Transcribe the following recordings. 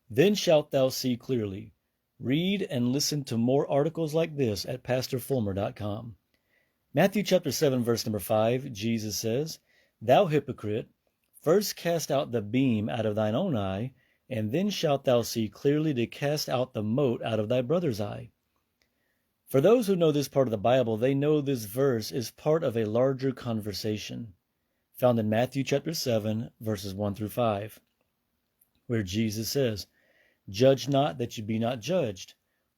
Then shalt thou see clearly. Read and listen to more articles like this at pastorfulmer.com. Matthew chapter 7, verse number 5, Jesus says, Thou hypocrite, first cast out the beam out of thine own eye, and then shalt thou see clearly to cast out the mote out of thy brother's eye. For those who know this part of the Bible, they know this verse is part of a larger conversation found in Matthew chapter 7, verses 1 through 5, where Jesus says, Judge not that you be not judged.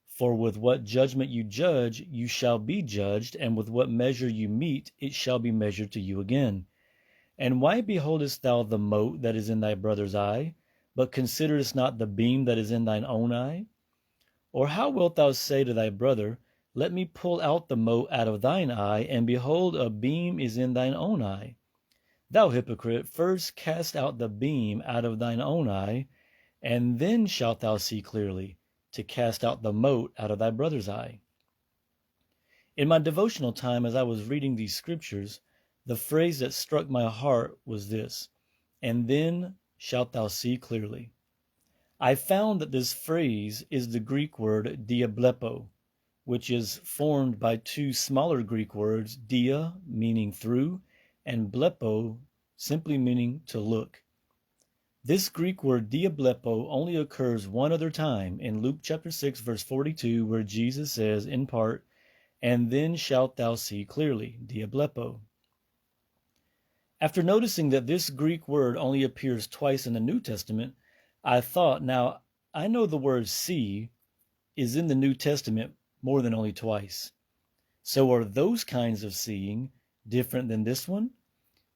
For with what judgment you judge, you shall be judged, and with what measure you mete, it shall be measured to you again. And why beholdest thou the mote that is in thy brother's eye, but considerest not the beam that is in thine own eye? Or how wilt thou say to thy brother, Let me pull out the mote out of thine eye, and behold, a beam is in thine own eye? Thou hypocrite, first cast out the beam out of thine own eye, and then shalt thou see clearly to cast out the mote out of thy brother's eye. In my devotional time, as I was reading these scriptures, the phrase that struck my heart was this, and then shalt thou see clearly. I found that this phrase is the Greek word diablepo, which is formed by two smaller Greek words, dia, meaning through, and blepo, simply meaning to look. This Greek word diablepo only occurs one other time in Luke chapter 6, verse 42, where Jesus says in part, And then shalt thou see clearly, diablepo. After noticing that this Greek word only appears twice in the New Testament, I thought, now, I know the word see is in the New Testament more than only twice. So are those kinds of seeing different than this one?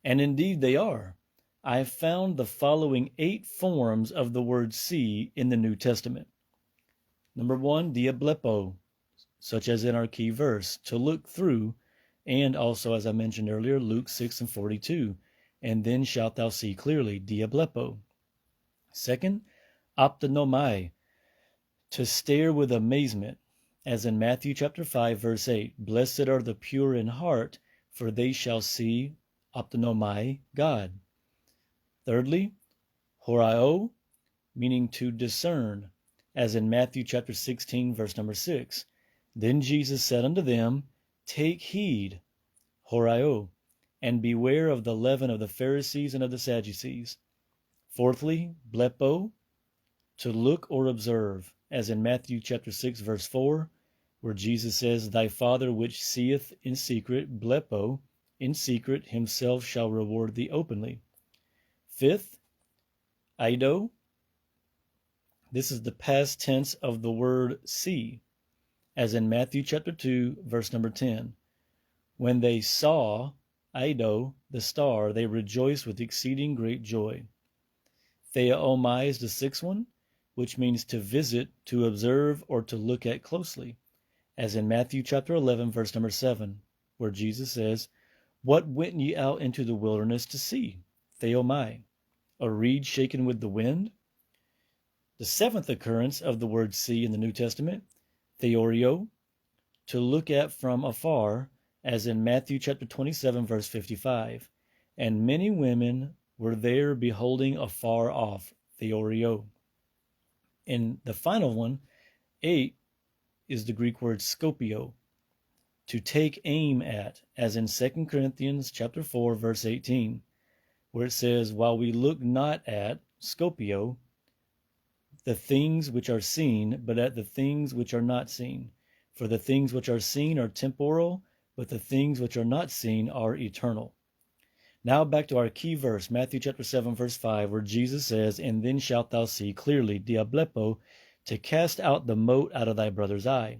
And indeed they are. I have found the following 8 forms of the word see in the New Testament. Number 1, diablepo, such as in our key verse, to look through, and also, as I mentioned earlier, Luke 6 and 42, and then shalt thou see clearly, diablepo. Second, optonomai, to stare with amazement, as in Matthew chapter 5, verse 8, Blessed are the pure in heart, for they shall see, optonomai, God. Thirdly, horaio, meaning to discern, as in Matthew chapter 16, verse number 6. Then Jesus said unto them, Take heed, horaio, and beware of the leaven of the Pharisees and of the Sadducees. Fourthly, blepo, to look or observe, as in Matthew chapter 6, verse 4, where Jesus says, Thy Father which seeth in secret, blepo, in secret, himself shall reward thee openly. Fifth, eido. This is the past tense of the word see, as in Matthew chapter 2, verse number 10. When they saw, eido, the star, they rejoiced with exceeding great joy. Theomai is the 6th one, which means to visit, to observe, or to look at closely, as in Matthew chapter 11, verse number 7, where Jesus says, What went ye out into the wilderness to see? Theomai, a reed shaken with the wind. The 7th occurrence of the word see in the New Testament, theorio, to look at from afar, as in Matthew chapter 27, verse 55. And many women were there beholding afar off, theorio. And the final one, 8, is the Greek word scopio, to take aim at, as in 2 Corinthians chapter 4, verse 18, where it says, While we look not at, scopio, the things which are seen, but at the things which are not seen. For the things which are seen are temporal, but the things which are not seen are eternal. Now back to our key verse, Matthew chapter 7, verse 5, where Jesus says, And then shalt thou see clearly, diablepo, to cast out the mote out of thy brother's eye.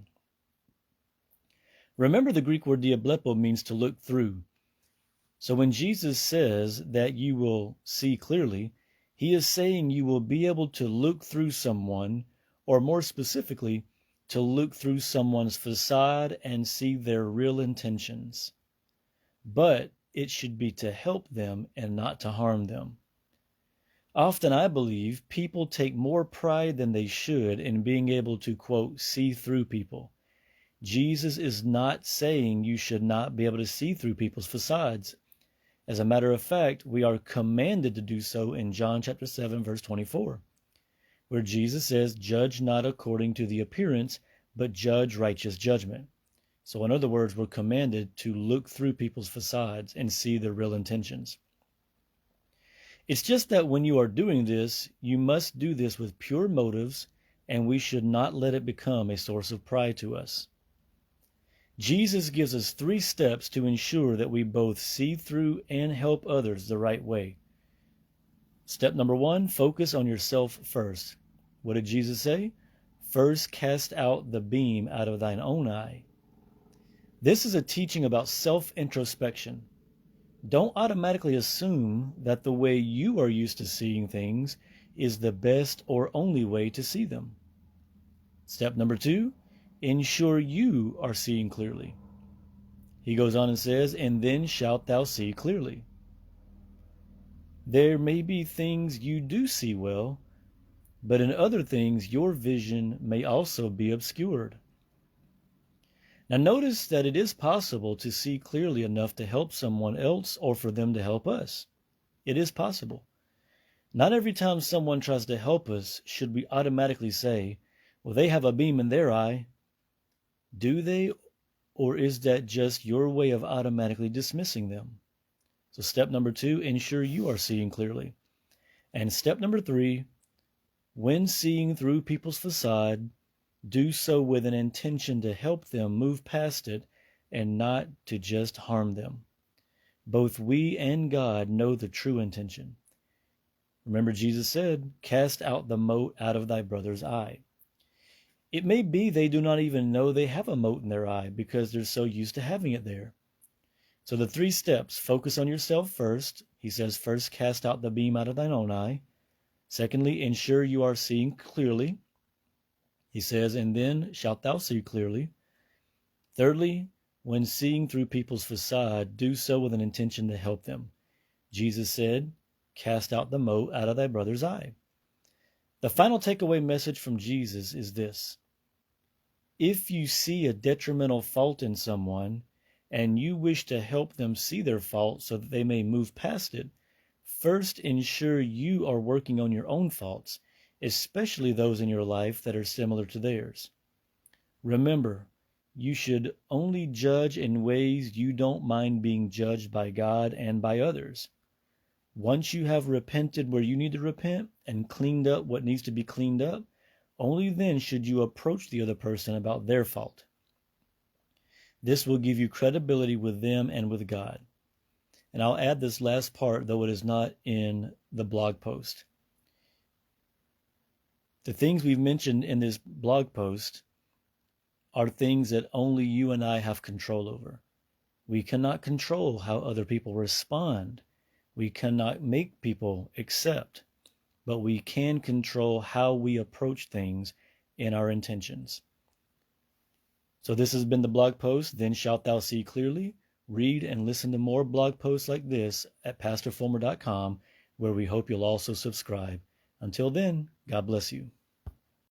Remember, the Greek word diablepo means to look through. So when Jesus says that you will see clearly, he is saying you will be able to look through someone, or more specifically, to look through someone's facade and see their real intentions. But it should be to help them and not to harm them. Often, I believe, people take more pride than they should in being able to, quote, see through people. Jesus is not saying you should not be able to see through people's facades. As a matter of fact, we are commanded to do so in John chapter 7, verse 24, where Jesus says, "Judge not according to the appearance, but judge righteous judgment." So in other words, we're commanded to look through people's facades and see their real intentions. It's just that when you are doing this, you must do this with pure motives, and we should not let it become a source of pride to us. Jesus gives us 3 steps to ensure that we both see through and help others the right way. Step number 1, focus on yourself first. What did Jesus say? First cast out the beam out of thine own eye. This is a teaching about self-introspection. Don't automatically assume that the way you are used to seeing things is the best or only way to see them. Step number 2, ensure you are seeing clearly. He goes on and says, "And then shalt thou see clearly." There may be things you do see well, but in other things your vision may also be obscured. Now notice that it is possible to see clearly enough to help someone else or for them to help us. It is possible. Not every time someone tries to help us should we automatically say, "Well, they have a beam in their eye." Do they, or is that just your way of automatically dismissing them? So step number 2, ensure you are seeing clearly. And step number 3, when seeing through people's facade, do so with an intention to help them move past it and not to just harm them. Both we and God know the true intention. Remember, Jesus said, "Cast out the mote out of thy brother's eye." It may be they do not even know they have a mote in their eye because they're so used to having it there. So the 3 steps: focus on yourself first. He says, first cast out the beam out of thine own eye. Secondly, ensure you are seeing clearly. He says, "And then shalt thou see clearly." Thirdly, when seeing through people's facade, do so with an intention to help them. Jesus said, "Cast out the mote out of thy brother's eye." The final takeaway message from Jesus is this: if you see a detrimental fault in someone and you wish to help them see their fault so that they may move past it, first ensure you are working on your own faults, especially those in your life that are similar to theirs. Remember, you should only judge in ways you don't mind being judged by God and by others. Once you have repented where you need to repent and cleaned up what needs to be cleaned up, only then should you approach the other person about their fault. This will give you credibility with them and with God. And I'll add this last part, though it is not in the blog post. The things we've mentioned in this blog post are things that only you and I have control over. We cannot control how other people respond. We cannot make people accept, but we can control how we approach things in our intentions. So this has been the blog post, "Then Shalt Thou See Clearly." Read and listen to more blog posts like this at pastorfulmer.com, where we hope you'll also subscribe. Until then, God bless you.